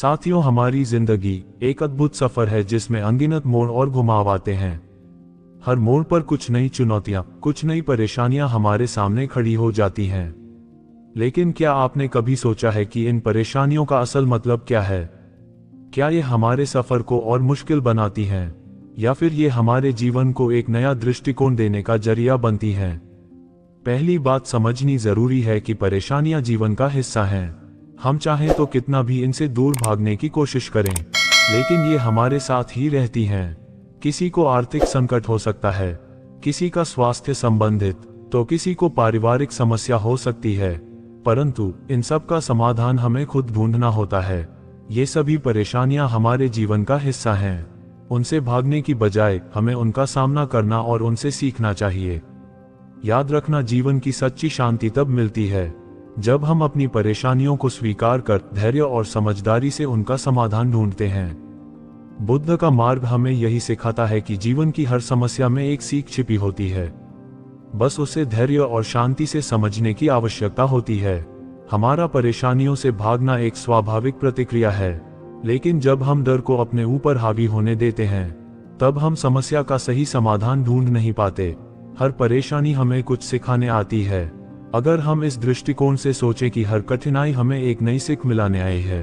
साथियों, हमारी जिंदगी एक अद्भुत सफर है जिसमें अनगिनत मोड़ और घुमाव आते हैं। हर मोड़ पर कुछ नई चुनौतियां, कुछ नई परेशानियां हमारे सामने खड़ी हो जाती हैं। लेकिन क्या आपने कभी सोचा है कि इन परेशानियों का असल मतलब क्या है? क्या ये हमारे सफर को और मुश्किल बनाती हैं, या फिर ये हमारे जीवन को एक नया दृष्टिकोण देने का जरिया बनती हैं? पहली बात समझनी जरूरी है कि परेशानियां जीवन का हिस्सा हैं। हम चाहें तो कितना भी इनसे दूर भागने की कोशिश करें, लेकिन ये हमारे साथ ही रहती हैं। किसी को आर्थिक संकट हो सकता है, किसी का स्वास्थ्य संबंधित, तो किसी को पारिवारिक समस्या हो सकती है, परंतु इन सब का समाधान हमें खुद ढूंढना होता है। ये सभी परेशानियां हमारे जीवन का हिस्सा हैं। उनसे भागने की बजाय हमें उनका सामना करना और उनसे सीखना चाहिए। याद रखना, जीवन की सच्ची शांति तब मिलती है जब हम अपनी परेशानियों को स्वीकार कर धैर्य और समझदारी से उनका समाधान ढूंढते हैं। बुद्ध का मार्ग हमें यही सिखाता है कि जीवन की हर समस्या में एक सीख छिपी होती है, बस उसे धैर्य और शांति से समझने की आवश्यकता होती है। हमारा परेशानियों से भागना एक स्वाभाविक प्रतिक्रिया है, लेकिन जब हम डर को अपने ऊपर हावी होने देते हैं, तब हम समस्या का सही समाधान ढूंढ नहीं पाते। हर परेशानी हमें कुछ सिखाने आती है। अगर हम इस दृष्टिकोण से सोचें कि हर कठिनाई हमें एक नई सीख मिलाने आई है,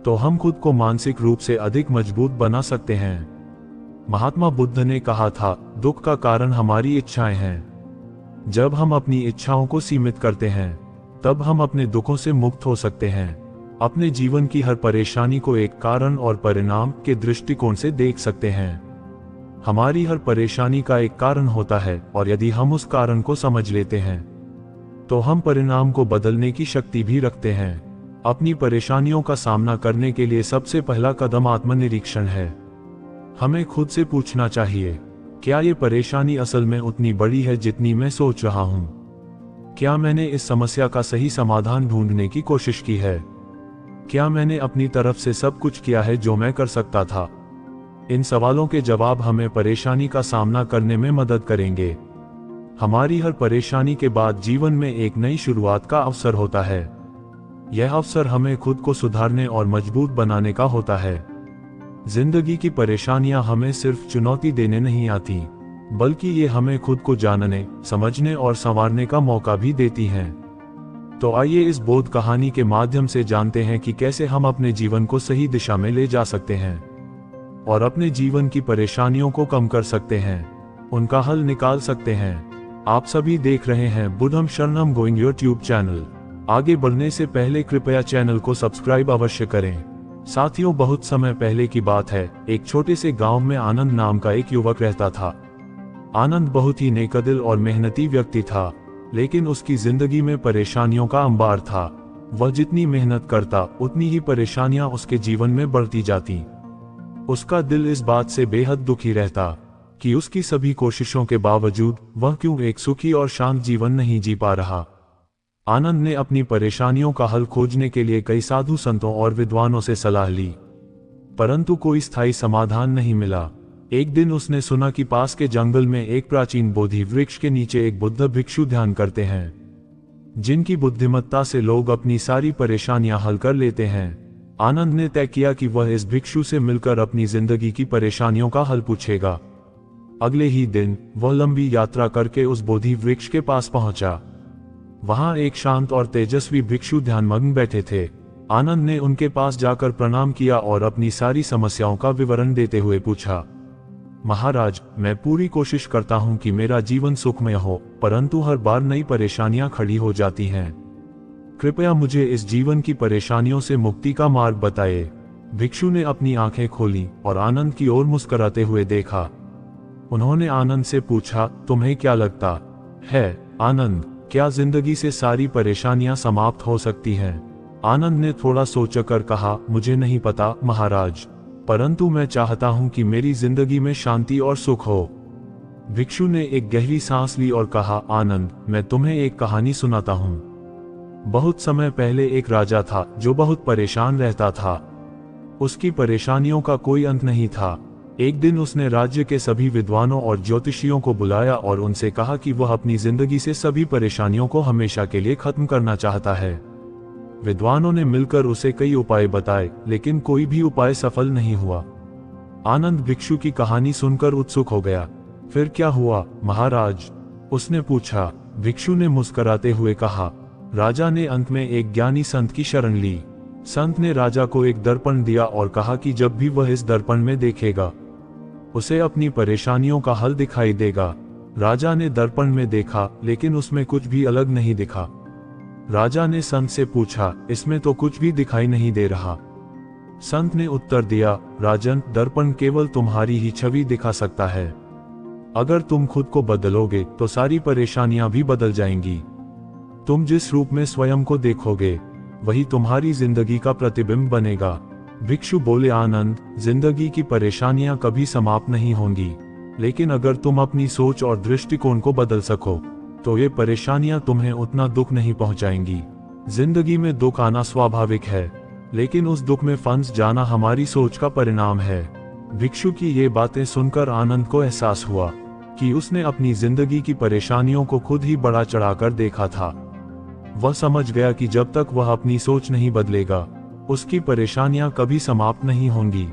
तो हम खुद को मानसिक रूप से अधिक मजबूत बना सकते हैं। महात्मा बुद्ध ने कहा था, दुख का कारण हमारी इच्छाएं हैं। जब हम अपनी इच्छाओं को सीमित करते हैं, तब हम अपने दुखों से मुक्त हो सकते हैं। अपने जीवन की हर परेशानी को एक कारण और परिणाम के दृष्टिकोण से देख सकते हैं। हमारी हर परेशानी का एक कारण होता है, और यदि हम उस कारण को समझ लेते हैं, तो हम परिणाम को बदलने की शक्ति भी रखते हैं। अपनी परेशानियों का सामना करने के लिए सबसे पहला कदम आत्मनिरीक्षण है। हमें खुद से पूछना चाहिए, क्या ये परेशानी असल में उतनी बड़ी है जितनी मैं सोच रहा हूं? क्या मैंने इस समस्या का सही समाधान ढूंढने की कोशिश की है? क्या मैंने अपनी तरफ से सब कुछ किया है जो मैं कर सकता था? इन सवालों के जवाब हमें परेशानी का सामना करने में मदद करेंगे। हमारी हर परेशानी के बाद जीवन में एक नई शुरुआत का अवसर होता है। यह अवसर हमें खुद को सुधारने और मजबूत बनाने का होता है। जिंदगी की परेशानियां हमें सिर्फ चुनौती देने नहीं आती, बल्कि ये हमें खुद को जानने, समझने और संवारने का मौका भी देती हैं। तो आइए इस बोध कहानी के माध्यम से जानते हैं कि कैसे हम अपने जीवन को सही दिशा में ले जा सकते हैं और अपने जीवन की परेशानियों को कम कर सकते हैं, उनका हल निकाल सकते हैं। आप सभी देख रहे हैं बुद्धम शरणम गोइंग यूट्यूब चैनल। आगे बढ़ने से पहले कृपया चैनल को सब्सक्राइब अवश्य करें। साथियों, बहुत समय पहले की बात है। एक छोटे से गांव में आनंद नाम का एक युवक रहता था। आनंद बहुत ही नेकदिल और मेहनती व्यक्ति था, लेकिन उसकी जिंदगी में परेशानियों का अंबार था। वह जितनी मेहनत करता, उतनी ही परेशानियां उसके जीवन में बढ़ती जाती। उसका दिल इस बात से बेहद दुखी रहता कि उसकी सभी कोशिशों के बावजूद वह क्यों एक सुखी और शांत जीवन नहीं जी पा रहा। आनंद ने अपनी परेशानियों का हल खोजने के लिए कई साधु संतों और विद्वानों से सलाह ली, परंतु कोई स्थायी समाधान नहीं मिला। एक दिन उसने सुना कि पास के जंगल में एक प्राचीन बोधि वृक्ष के नीचे एक बुद्ध भिक्षु ध्यान करते हैं, जिनकी बुद्धिमत्ता से लोग अपनी सारी परेशानियां हल कर लेते हैं। आनंद ने तय किया कि वह इस भिक्षु से मिलकर अपनी जिंदगी की परेशानियों का हल पूछेगा। अगले ही दिन वह लंबी यात्रा करके उस बोधि वृक्ष के पास पहुंचा। वहां एक शांत और तेजस्वी भिक्षु ध्यानमग्न बैठे थे। आनंद ने उनके पास जाकर प्रणाम किया और अपनी सारी समस्याओं का विवरण देते हुए पूछा, महाराज, मैं पूरी कोशिश करता हूं कि मेरा जीवन सुखमय हो, परंतु हर बार नई परेशानियां खड़ी हो जाती हैं। कृपया मुझे इस जीवन की परेशानियों से मुक्ति का मार्ग बताइए। भिक्षु ने अपनी आंखें खोली और आनंद की ओर मुस्कुराते हुए देखा। उन्होंने आनंद से पूछा, तुम्हें क्या लगता है आनंद, क्या जिंदगी से सारी परेशानियां समाप्त हो सकती हैं? आनंद ने थोड़ा सोचकर कहा, मुझे नहीं पता महाराज, परंतु मैं चाहता हूं कि मेरी जिंदगी में शांति और सुख हो। भिक्षु ने एक गहरी सांस ली और कहा, आनंद, मैं तुम्हें एक कहानी सुनाता हूं। बहुत समय पहले एक राजा था जो बहुत परेशान रहता था। उसकी परेशानियों का कोई अंत नहीं था। एक दिन उसने राज्य के सभी विद्वानों और ज्योतिषियों को बुलाया और उनसे कहा कि वह अपनी जिंदगी से सभी परेशानियों को हमेशा के लिए खत्म करना चाहता है। विद्वानों ने मिलकर उसे कई उपाय बताए, लेकिन कोई भी उपाय सफल नहीं हुआ। आनंद भिक्षु की कहानी सुनकर उत्सुक हो गया। फिर क्या हुआ महाराज? उसने पूछा। भिक्षु ने मुस्कुराते हुए कहा, राजा ने अंत में एक ज्ञानी संत की शरण ली। संत ने राजा को एक दर्पण दिया और कहा कि जब भी वह इस दर्पण में देखेगा, उसे अपनी परेशानियों का हल दिखाई देगा। राजा ने दर्पण में देखा, लेकिन उसमें कुछ भी अलग नहीं दिखा। राजा ने संत से पूछा, इसमें तो कुछ भी दिखाई नहीं दे रहा। संत ने उत्तर दिया, राजन, दर्पण केवल तुम्हारी ही छवि दिखा सकता है। अगर तुम खुद को बदलोगे तो सारी परेशानियां भी बदल जाएंगी। तुम जिस रूप में स्वयं को देखोगे, वही तुम्हारी जिंदगी का प्रतिबिंब बनेगा। भिक्षु बोले, आनंद, जिंदगी की परेशानियां कभी समाप्त नहीं होंगी, लेकिन अगर तुम अपनी सोच और दृष्टिकोण को बदल सको तो ये परेशानियां तुम्हें उतना दुख नहीं पहुंचाएंगी। जिंदगी में दुख आना स्वाभाविक है, लेकिन उस दुख में फंस जाना हमारी सोच का परिणाम है। भिक्षु की ये बातें सुनकर आनंद को एहसास हुआ कि उसने अपनी जिंदगी की परेशानियों को खुद ही बढ़ा चढ़ाकर देखा था। वह समझ गया कि जब तक वह अपनी सोच नहीं बदलेगा, उसकी परेशानियां कभी समाप्त नहीं होंगी।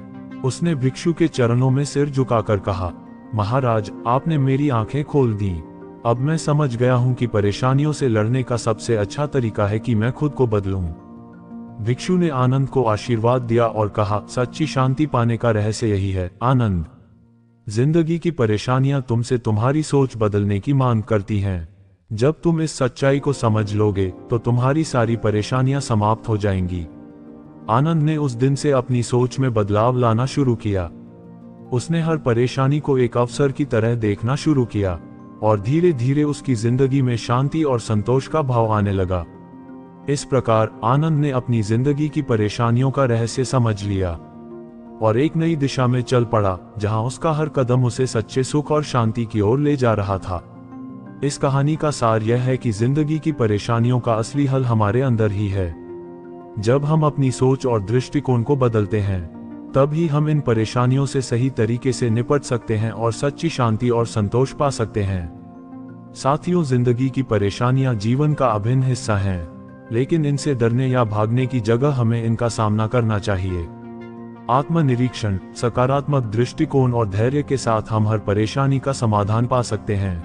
उसने भिक्षु के चरणों में सिर झुकाकर कहा, महाराज, आपने मेरी आंखें खोल दी। अब मैं समझ गया हूं कि परेशानियों से लड़ने का सबसे अच्छा तरीका है कि मैं खुद को बदलूं। भिक्षु ने आनंद को आशीर्वाद दिया और कहा, सच्ची शांति पाने का रहस्य यही है आनंद। जिंदगी की परेशानियां तुमसे तुम्हारी सोच बदलने की मांग करती हैं। जब तुम इस सच्चाई को समझ लोगे तो तुम्हारी सारी परेशानियां समाप्त हो जाएंगी। आनंद ने उस दिन से अपनी सोच में बदलाव लाना शुरू किया। उसने हर परेशानी को एक अवसर की तरह देखना शुरू किया और धीरे धीरे उसकी जिंदगी में शांति और संतोष का भाव आने लगा। इस प्रकार आनंद ने अपनी जिंदगी की परेशानियों का रहस्य समझ लिया और एक नई दिशा में चल पड़ा, जहां उसका हर कदम उसे सच्चे सुख और शांति की ओर ले जा रहा था। इस कहानी का सार यह है कि जिंदगी की परेशानियों का असली हल हमारे अंदर ही है। जब हम अपनी सोच और दृष्टिकोण को बदलते हैं, तब ही हम इन परेशानियों से सही तरीके से निपट सकते हैं और सच्ची शांति और संतोष पा सकते हैं। साथियों, जिंदगी की परेशानियां जीवन का अभिन्न हिस्सा हैं, लेकिन इनसे डरने या भागने की जगह हमें इनका सामना करना चाहिए। आत्मनिरीक्षण, सकारात्मक दृष्टिकोण और धैर्य के साथ हम हर परेशानी का समाधान पा सकते हैं।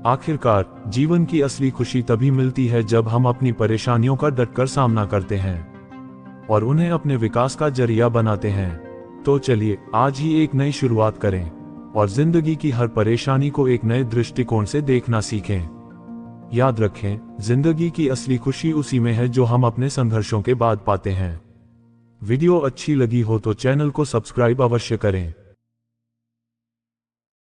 आखिरकार, जीवन की असली खुशी तभी मिलती है जब हम अपनी परेशानियों का डटकर सामना करते हैं और उन्हें अपने विकास का जरिया बनाते हैं। तो चलिए आज ही एक नई शुरुआत करें और जिंदगी की हर परेशानी को एक नए दृष्टिकोण से देखना सीखें। याद रखें, जिंदगी की असली खुशी उसी में है जो हम अपने संघर्षों के बाद पाते हैं। वीडियो अच्छी लगी हो तो चैनल को सब्सक्राइब अवश्य करें।